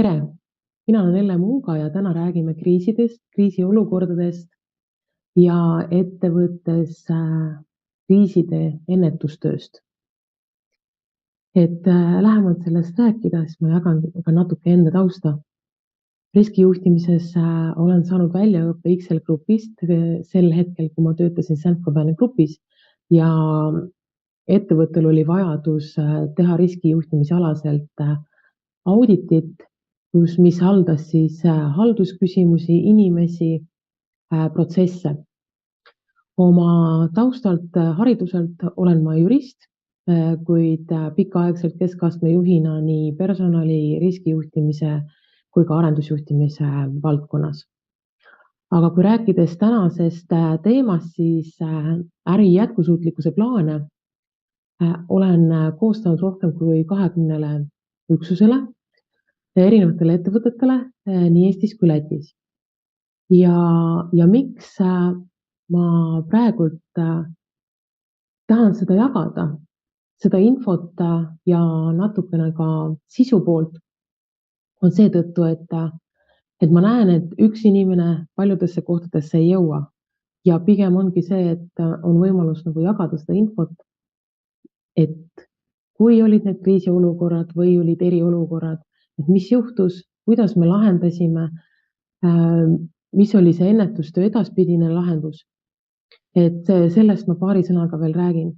Tere! Mina olen Elle Munga ja täna räägime kriisidest, kriisiolukordadest ja ettevõttes kriiside ennetustööst. Lähemalt sellest rääkida, siis ma jagan ka natuke enda tausta. Riskijuhtimises olen saanud väljaõppe XL Grupist sel hetkel, kui ma töötasin Saint-Gobaini grupis ja ettevõttel oli vajadus teha riskijuhtimisalaselt auditit, mis haldas siis haldusküsimusi, inimesi, protsesse. Oma taustalt, hariduselt olen ma jurist, kuid pikaaegselt keskastme juhina nii personali, riskijuhtimise kui ka arendusjuhtimise valdkonnas. Aga kui rääkides tänasest teemast, siis äri jätkusuutlikkuse plaane olen koostanud rohkem kui 20 üksusele, erinevatele ettevõtetele nii Eestis kui Lätis. Ja miks ma praegult tahan seda jagada, seda infot ja natukene ka sisu poolt, on seetõttu, et ma näen, et üks inimene paljudesse kohtadesse ei jõua ja pigem ongi see, et on võimalus nagu jagada seda infot, et kui olid need kriisiolukorrad või olid eriolukorrad, et mis juhtus, kuidas me lahendasime, mis oli see ennetustöö edaspidine lahendus. Sellest ma paari sõnaga veel räägin.